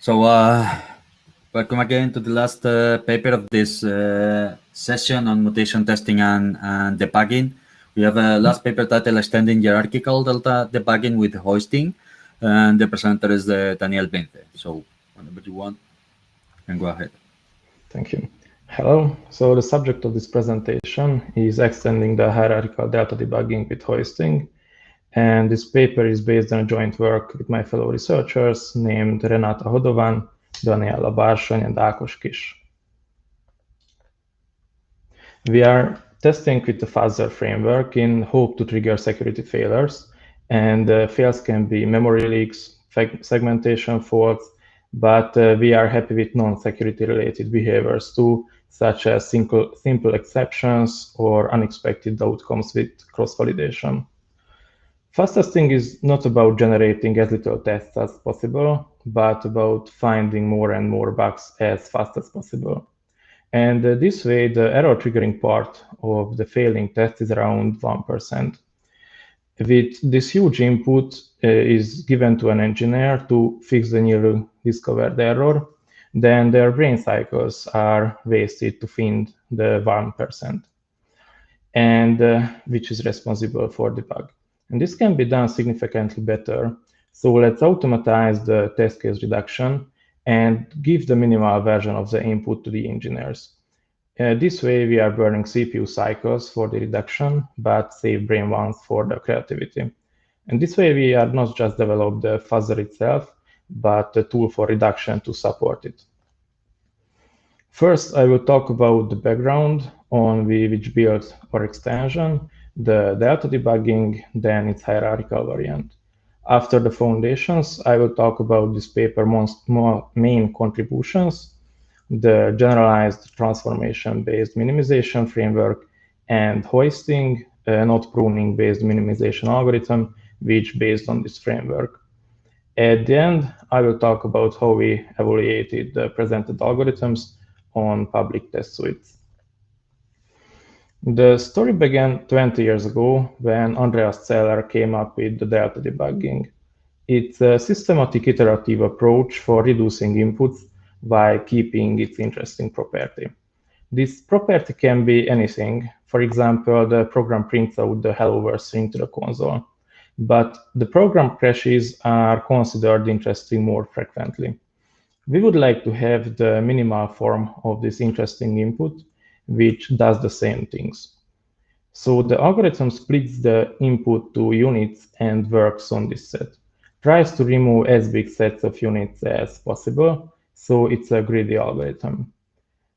So, welcome again to the last paper of this session on mutation testing and debugging. We have a last paper titled Extending Hierarchical Delta Debugging with Hoisting, and the presenter is Daniel Bente. So, whenever you want, you can go ahead. Thank you. Hello. So the subject of this presentation is extending the hierarchical delta debugging with hoisting. And this paper is based on a joint work with my fellow researchers named Renata Hodovan, Daniela Bársony, and Ákos Kis. We are testing with the fuzzer framework in hope to trigger security failures. And fails can be memory leaks, segmentation faults, but we are happy with non-security related behaviors too, such as simple exceptions or unexpected outcomes with cross-validation. Fast testing is not about generating as little tests as possible, but about finding more and more bugs as fast as possible. And this way, the error triggering part of the failing test is around 1%. With this huge input is given to an engineer to fix the newly discovered error, then their brain cycles are wasted to find the 1%, and which is responsible for the bug. And this can be done significantly better. So let's automatize the test case reduction and give the minimal version of the input to the engineers. This way, we are burning CPU cycles for the reduction, but save brain ones for the creativity. And this way, we are not just develop the fuzzer itself, but a tool for reduction to support it. First, I will talk about the background on which built our extension, the delta debugging, then its hierarchical variant. After the foundations, I will talk about this paper's main contributions, the generalized transformation-based minimization framework, and hoisting, not pruning-based minimization algorithm, which based on this framework. At the end, I will talk about how we evaluated the presented algorithms on public test suites. The story began 20 years ago when Andreas Zeller came up with the delta debugging. It's a systematic iterative approach for reducing inputs by keeping its interesting property. This property can be anything. For example, the program prints out the hello world string to the console. But the program crashes are considered interesting more frequently. We would like to have the minimal form of this interesting input, which does the same things. So the algorithm splits the input to units and works on this set. Tries to remove as big sets of units as possible, so it's a greedy algorithm.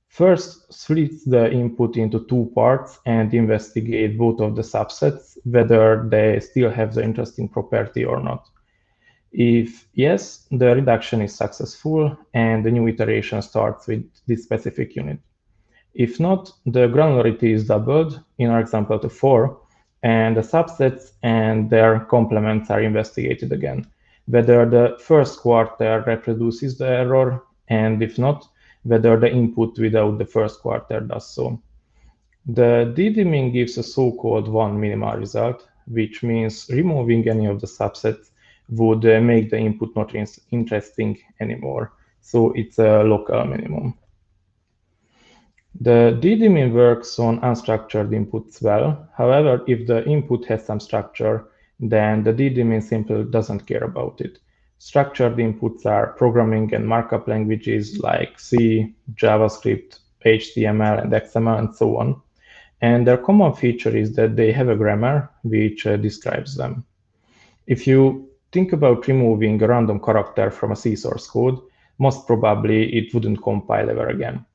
First, splits the input into two parts and investigate both of the subsets, whether they still have the interesting property or not. If yes, the reduction is successful and the new iteration starts with this specific unit. If not, the granularity is doubled, in our example to 4, and the subsets and their complements are investigated again, whether the first quarter reproduces the error, and if not, whether the input without the first quarter does so. The de-dimming gives a so-called one minimal result, which means removing any of the subsets would make the input not interesting anymore. So it's a local minimum. The de-dimming works on unstructured inputs well. However, if the input has some structure, then the de-dimming simply doesn't care about it. Structured inputs are programming and markup languages like C, JavaScript, HTML, and XML, and so on. And their common feature is that they have a grammar which describes them. If you think about removing a random character from a C source code, most probably it wouldn't compile ever again.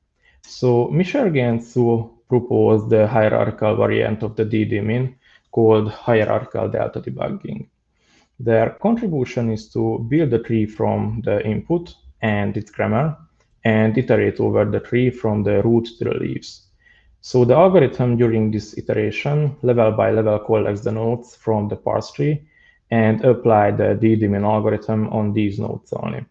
So Michel Gensu proposed the hierarchical variant of the de-dimming called hierarchical delta debugging. Their contribution is to build a tree from the input and its grammar and iterate over the tree from the root to the leaves. So the algorithm during this iteration, level by level, collects the nodes from the parse tree and apply the de-dimming algorithm on these nodes only.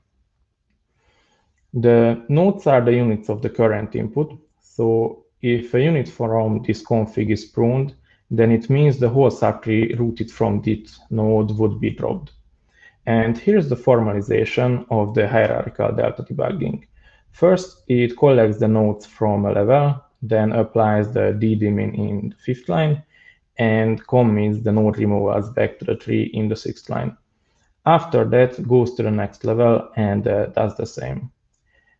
The nodes are the units of the current input. So if a unit from this config is pruned, then it means the whole subtree rooted from this node would be dropped. And here's the formalization of the hierarchical delta debugging. First, it collects the nodes from a level, then applies the ddmin in the 5th line, and commits the node removals back to the tree in the 6th line. After that, goes to the next level and does the same.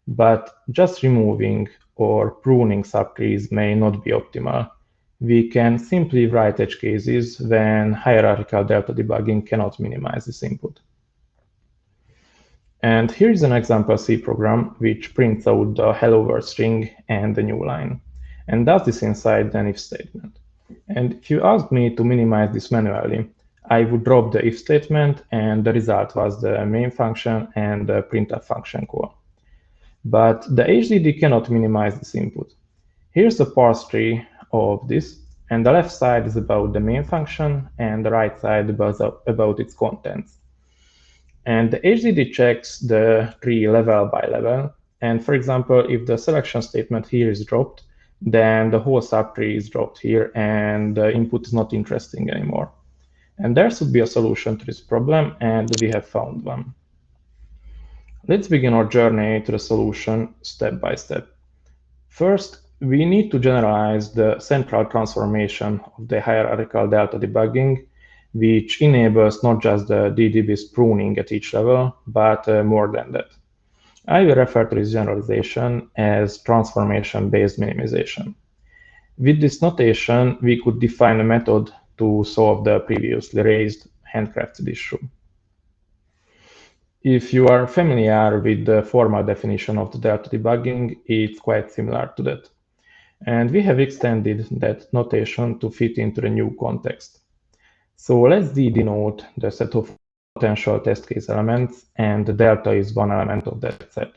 But just removing or pruning subtrees may not be optimal. We can simply write edge cases when hierarchical delta debugging cannot minimize this input. And here's an example C program which prints out the hello world string and the new line, and does this inside an if statement. And if you asked me to minimize this manually, I would drop the if statement, and the result was the main function and the printf function call. But the HDD cannot minimize this input. Here's the parse tree of this, and the left side is about the main function, and the right side about its contents. And the HDD checks the tree level by level. And for example, if the selection statement here is dropped, then the whole subtree is dropped here, and the input is not interesting anymore. And there should be a solution to this problem, and we have found one. Let's begin our journey to the solution step by step. First, we need to generalize the central transformation of the hierarchical delta debugging, which enables not just the DDBs pruning at each level, but more than that. I will refer to this generalization as transformation-based minimization. With this notation, we could define a method to solve the previously raised handcrafted issue. If you are familiar with the formal definition of the delta debugging, it's quite similar to that. And we have extended that notation to fit into the new context. So let's denote the set of potential test case elements, and the delta is one element of that set.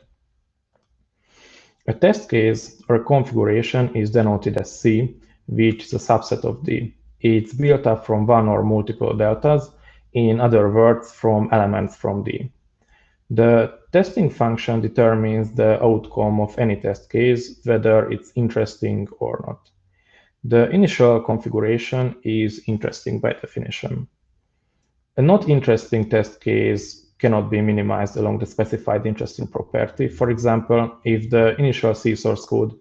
A test case or a configuration is denoted as C, which is a subset of D. It's built up from one or multiple deltas, in other words, from elements from D. The testing function determines the outcome of any test case, whether it's interesting or not. The initial configuration is interesting by definition. A not interesting test case cannot be minimized along the specified interesting property. For example, if the initial C source code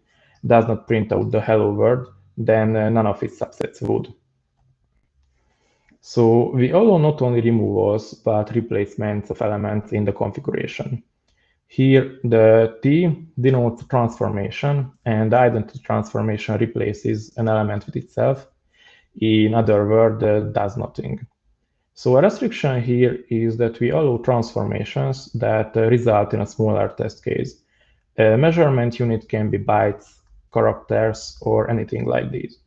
does not print out the hello world, then none of its subsets would. So we allow not only removals, but replacements of elements in the configuration. Here, the T denotes transformation, and the identity transformation replaces an element with itself. In other words, does nothing. So a restriction here is that we allow transformations that result in a smaller test case. A measurement unit can be bytes, characters, or anything like this.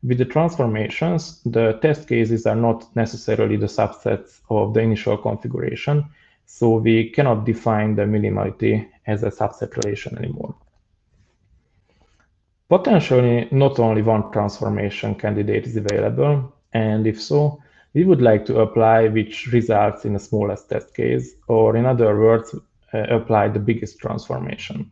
With the transformations, the test cases are not necessarily the subsets of the initial configuration, so we cannot define the minimality as a subset relation anymore. Potentially, not only one transformation candidate is available, and if so, we would like to apply which results in the smallest test case, or in other words, apply the biggest transformation.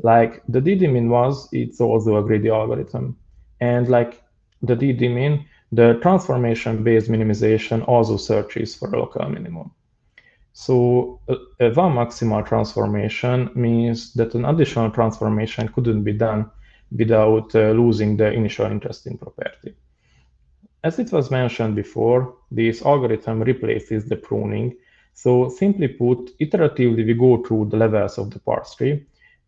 Like the ddmin was, it's also a greedy algorithm. And like the ddmin, the transformation-based minimization also searches for a local minimum. So one maximal transformation means that an additional transformation couldn't be done without losing the initial interesting property. As it was mentioned before, this algorithm replaces the pruning. So simply put, iteratively we go through the levels of the parse tree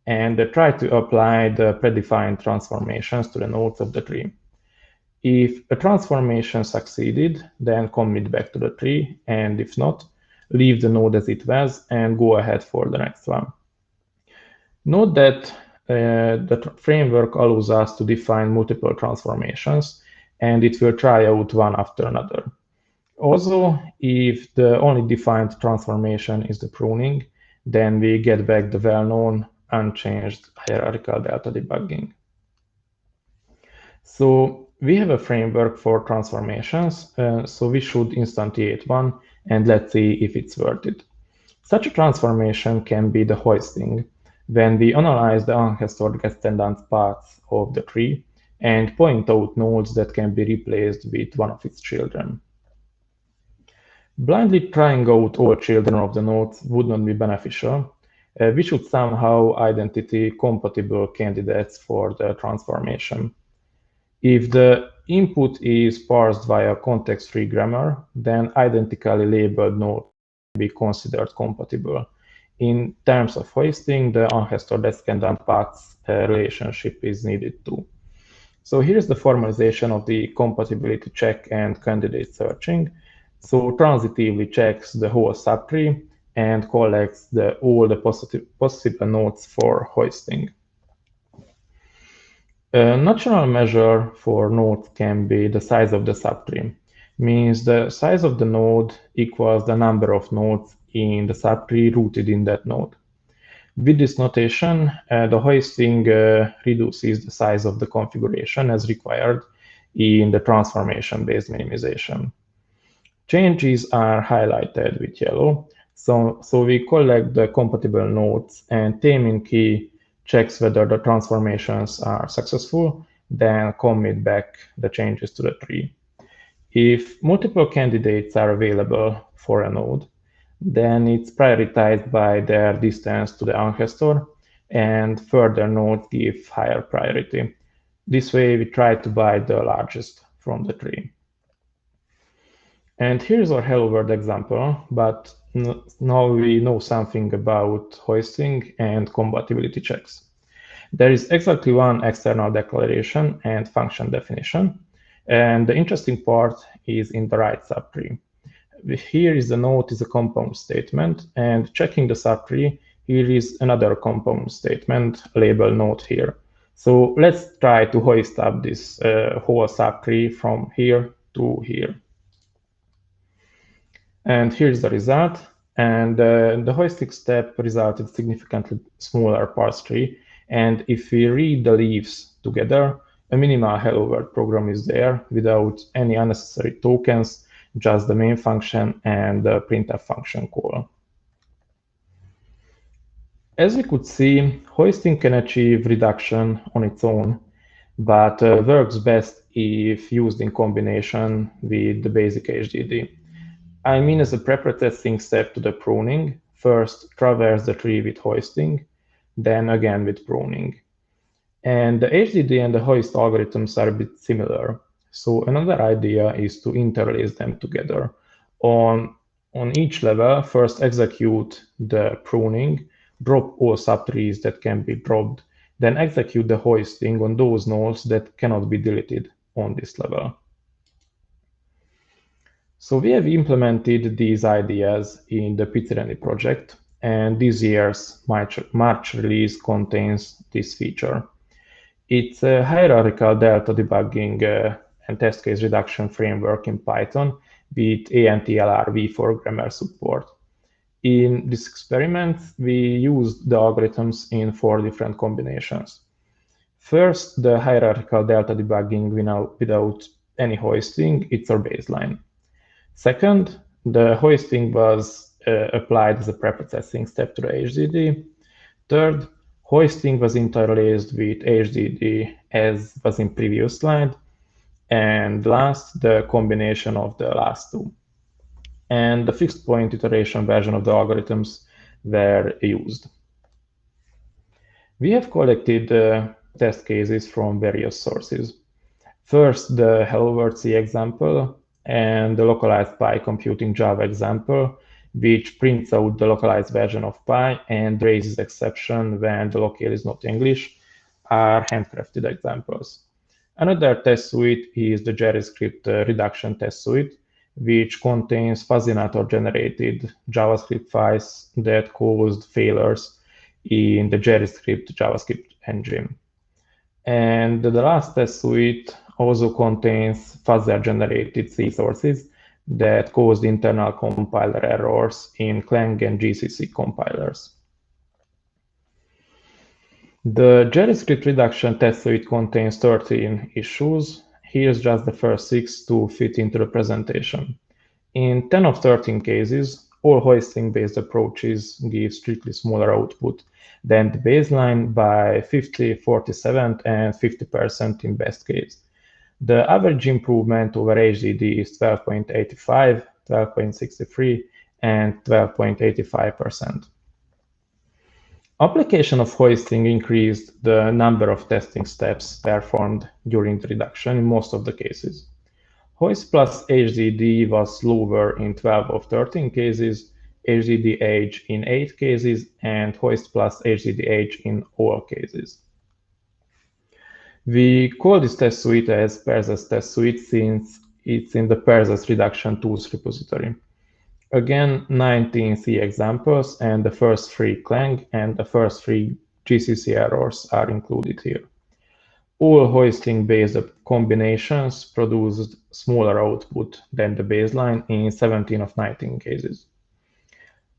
and try to apply the predefined transformations to the nodes of the tree. If a transformation succeeded, then commit back to the tree, and if not, leave the node as it was and go ahead for the next one. Note that the framework allows us to define multiple transformations, and it will try out one after another. Also, if the only defined transformation is the pruning, then we get back the well-known unchanged hierarchical delta debugging. So we have a framework for transformations, so we should instantiate one, and let's see if it's worth it. Such a transformation can be the hoisting, when we analyze the unhistoric attendance paths of the tree and point out nodes that can be replaced with one of its children. Blindly trying out all children of the nodes would not be beneficial. We should somehow identity compatible candidates for the transformation. If the input is parsed via context-free grammar, then identically labeled nodes can be considered compatible. In terms of hoisting, the unhastor-descendant paths relationship is needed too. So here's the formalization of the compatibility check and candidate searching. So transitively checks the whole subtree and collects all the possible nodes for hoisting. A natural measure for nodes can be the size of the subtree. Means the size of the node equals the number of nodes in the subtree rooted in that node. With this notation, the hoisting reduces the size of the configuration as required in the transformation-based minimization. Changes are highlighted with yellow. So we collect the compatible nodes, and taming key checks whether the transformations are successful, then commit back the changes to the tree. If multiple candidates are available for a node, then it's prioritized by their distance to the unhastor, and further nodes give higher priority. This way, we try to buy the largest from the tree. And here's our Hello World example, but now we know something about hoisting and compatibility checks. There is exactly one external declaration and function definition, and the interesting part is in the right subtree. Here is the node is a compound statement, and checking the subtree, here is another compound statement labeled node here. So let's try to hoist up this whole subtree from here to here. And here's the result. And the hoisting step resulted significantly smaller parse tree. And if we read the leaves together, a minimal Hello World program is there without any unnecessary tokens, just the main function and the printf function call. As we could see, hoisting can achieve reduction on its own, but works best if used in combination with the basic HDD. I mean, as a pre-processing step to the pruning, first traverse the tree with hoisting, then again with pruning. And the HDD and the hoist algorithms are a bit similar. So another idea is to interlace them together. On each level, first execute the pruning, drop all subtrees that can be dropped, then execute the hoisting on those nodes that cannot be deleted on this level. So we have implemented these ideas in the Pizzereni project, and this year's March release contains this feature. It's a hierarchical delta debugging and test case reduction framework in Python with ANTLR v4 grammar support. In this experiment, we used the algorithms in 4 different combinations. First, the hierarchical delta debugging without any hoisting, it's our baseline. Second, the hoisting was applied as a pre-processing step to the HDD. Third, hoisting was interlaced with HDD as was in previous slide. And last, the combination of the last two. And the fixed point iteration version of the algorithms were used. We have collected test cases from various sources. First, the Hello World C example and the localized Pi computing Java example, which prints out the localized version of Pi and raises exception when the locale is not English, are handcrafted examples. Another test suite is the JavaScript reduction test suite, which contains Fuzzynator-generated JavaScript files that caused failures in the JavaScript engine. And the last test suite also contains Fuzzer-generated C sources that caused internal compiler errors in Clang and GCC compilers. The JavaScript reduction test suite contains 13 issues. Here's just the first 6 to fit into the presentation. In 10 of 13 cases, all hoisting-based approaches give strictly smaller output than the baseline by 50, 47, and 50% in best case. The average improvement over HDD is 12.85, 12.63%, and 12.85%. Application of hoisting increased the number of testing steps performed during the reduction in most of the cases. Hoist plus HDD was slower in 12 of 13 cases, HDDH in 8 cases, and hoist plus HDDH in all cases. We call this test suite as Perses test suite since it's in the Perses reduction tools repository. Again, 19 C examples and the first 3 Clang and the first 3 GCC errors are included here. All hoisting-based combinations produced smaller output than the baseline in 17 of 19 cases.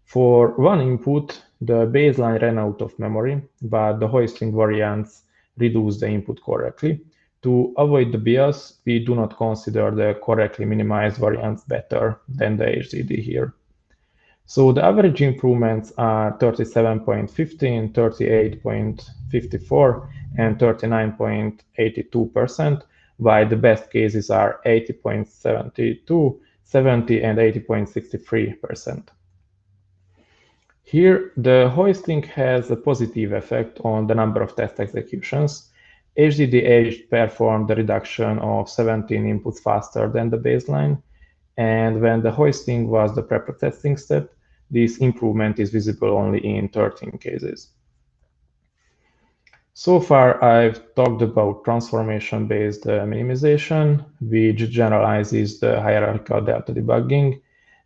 For one input, the baseline ran out of memory, but the hoisting variants reduced the input correctly. To avoid the bias, we do not consider the correctly minimized variants better than the HDD here. So the average improvements are 37.15, 38.54, and 39.82%, while the best cases are 80.72, 70, and 80.63%. Here, the hoisting has a positive effect on the number of test executions. HDDH performed the reduction of 17 inputs faster than the baseline, and when the hoisting was the prep-testing step, this improvement is visible only in 13 cases. So far, I've talked about transformation-based minimization, which generalizes the hierarchical delta debugging,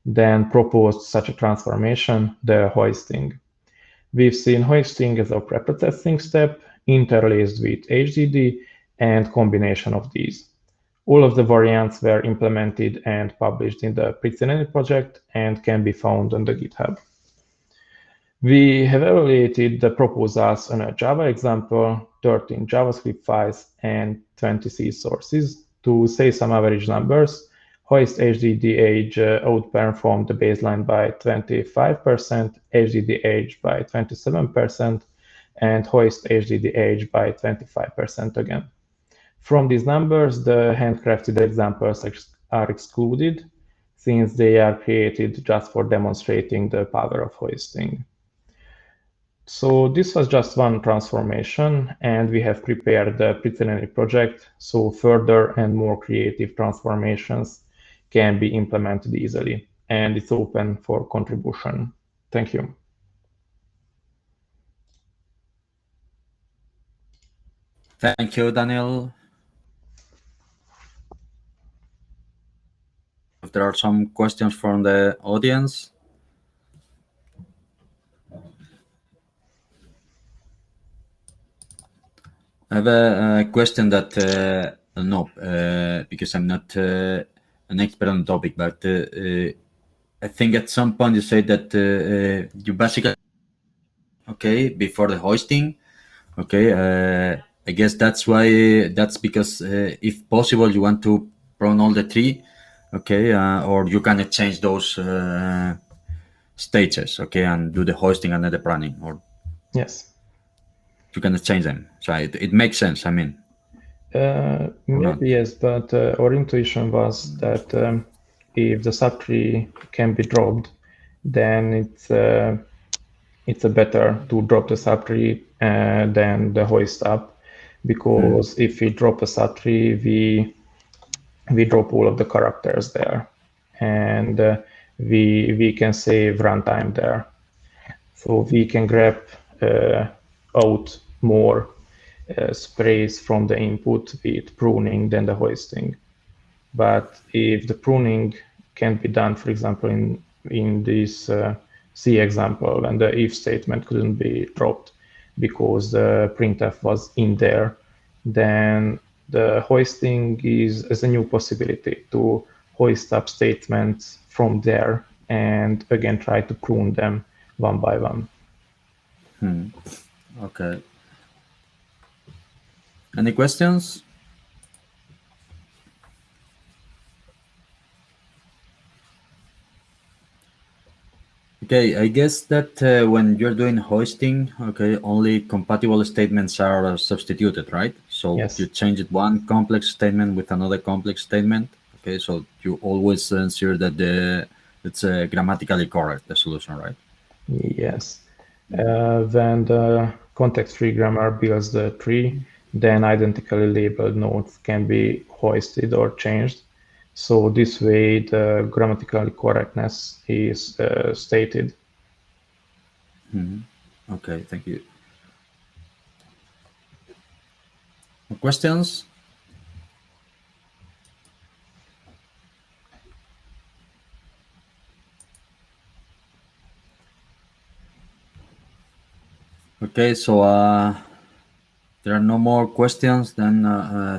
then proposed such a transformation, the hoisting. We've seen hoisting as a prep-testing step, interlaced with HDD, and combination of these. All of the variants were implemented and published in the Prizzinelli project and can be found on the GitHub. We have evaluated the proposals on a Java example, 13 JavaScript files, and 20 C sources. To say some average numbers, Hoist HDDH outperformed the baseline by 25%, HDDH by 27%, and Hoist HDDH by 25% again. From these numbers, the handcrafted examples are excluded since they are created just for demonstrating the power of hoisting. So this was just one transformation, and we have prepared the Prizzinelli project so further and more creative transformations can be implemented easily, and it's open for contribution. Thank you. Thank you, Daniel. If there are some questions from the audience. I have a question that, because I'm not an expert on the topic, but I think at some point you said that you basically, before the hoisting, I guess that's because if possible, you want to prune all the tree, or you can change those stages, and do the hoisting and then the pruning, or yes, you can change them. So it makes sense. I mean, maybe yes, but our intuition was that if the subtree can be dropped, then it's better to drop the subtree than the hoist up, because if we drop a subtree, we drop all of the characters there, and we can save runtime there. So we can grab out more sprays from the input with pruning than the hoisting. But if the pruning can be done, for example, in this C example, and the if statement couldn't be dropped because the printf was in there, then the hoisting is a new possibility to hoist up statements from there and again try to prune them one by one. Okay. Any questions? Okay, I guess that when you're doing hoisting, only compatible statements are substituted, right? So yes, you change one complex statement with another complex statement. Okay, so you always ensure that it's grammatically correct, the solution, right? Yes. When the context-free grammar builds the tree, then identically labeled nodes can be hoisted or changed. So this way, the grammatical correctness is stated. Okay, thank you. More questions? Okay, so there are no more questions. Then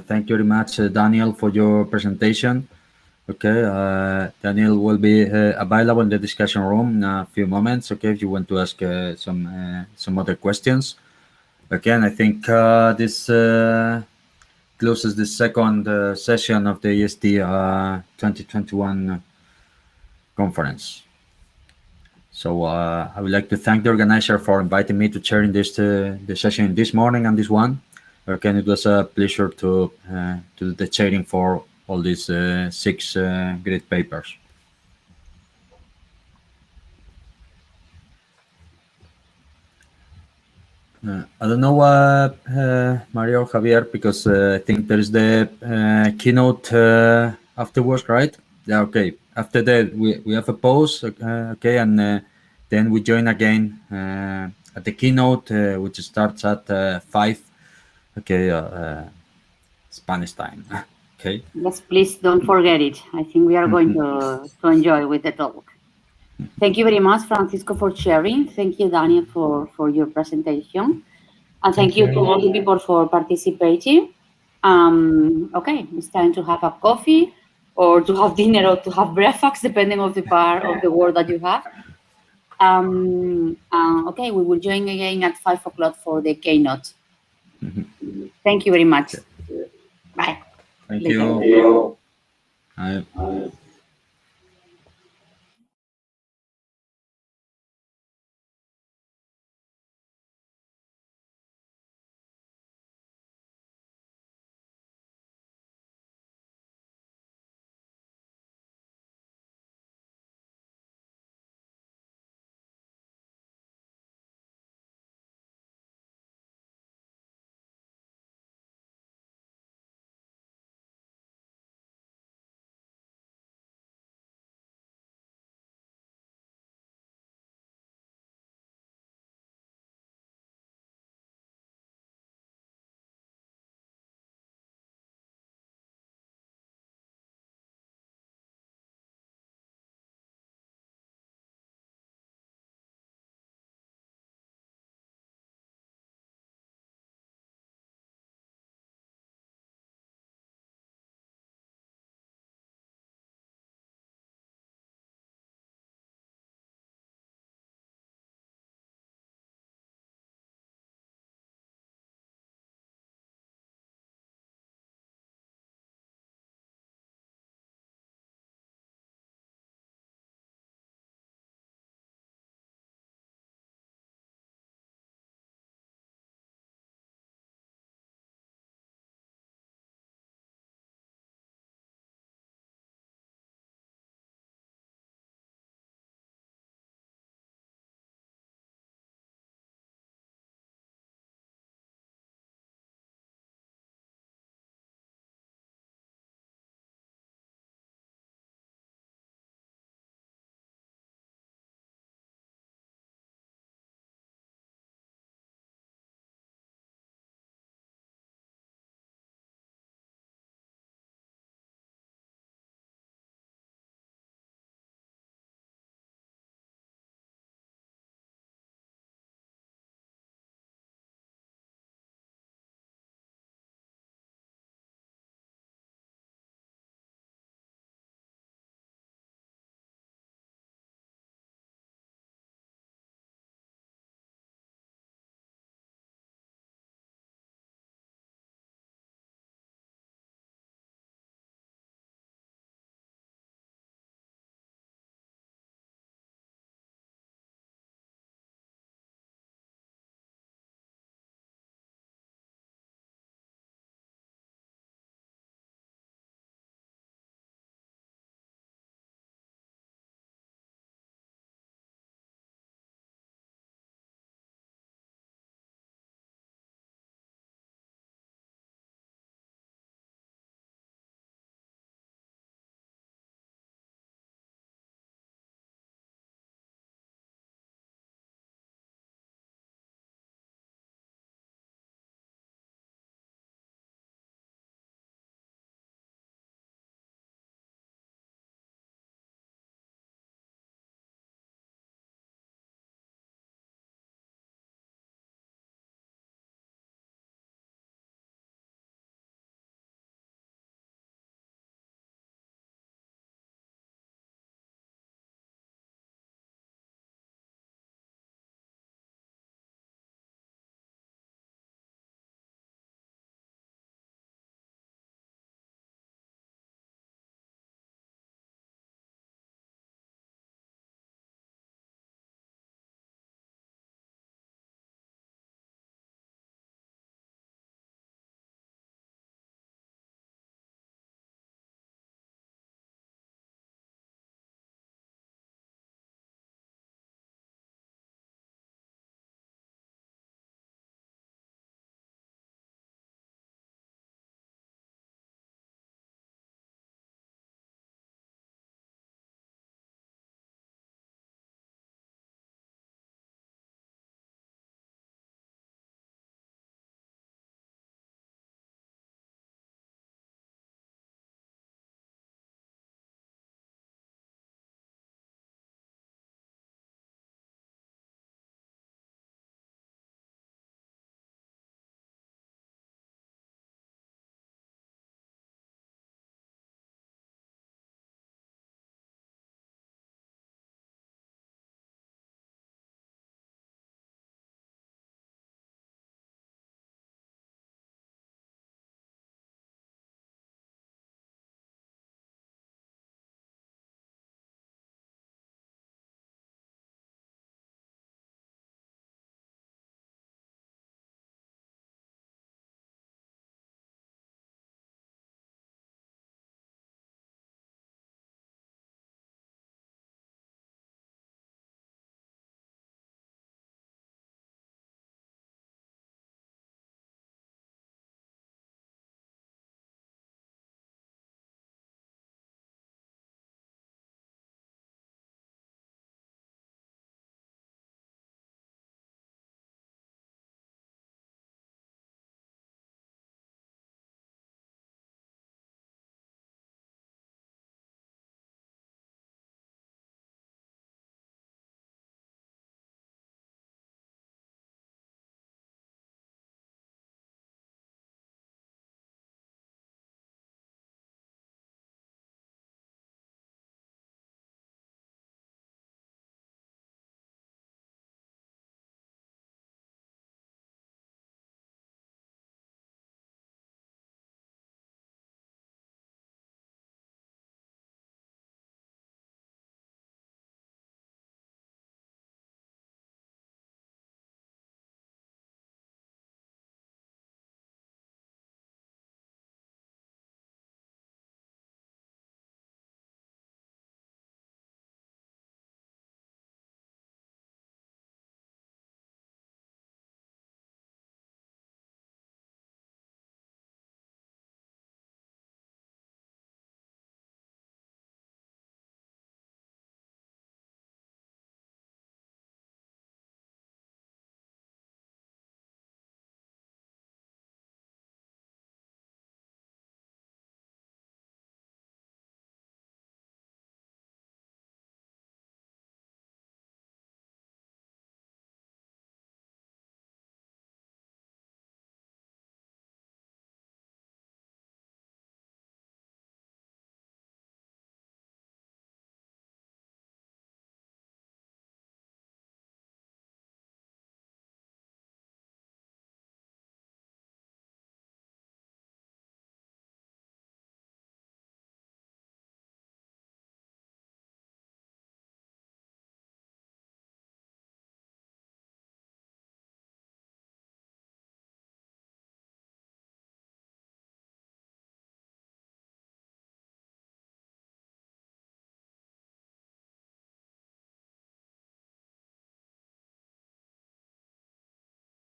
thank you very much, Daniel, for your presentation. Okay, Daniel will be available in the discussion room in a few moments. Okay, if you want to ask some other questions. Again, I think this closes the second session of the EST 2021 conference. So I would like to thank the organizer for inviting me to chair in this the session this morning and this one. Again, it was a pleasure to do the chairing for all these 6 great papers. I don't know, Mario or Javier, because I think there is the keynote afterwards, right? Yeah, okay. After that, we have a pause, okay, and then we join again at the keynote, which starts at 5, okay, Spanish time, okay? Yes, please don't forget it. I think we are going to enjoy with the talk. Thank you very much, Francisco, for sharing. Thank you, Daniel, for your presentation. And thank you to all the people for participating. Okay, it's time to have a coffee or to have dinner or to have breakfast, depending on the part of the world that you have. Okay, we will join again at 5 o'clock for the keynote. Thank you very much. Bye. Thank you. Bye.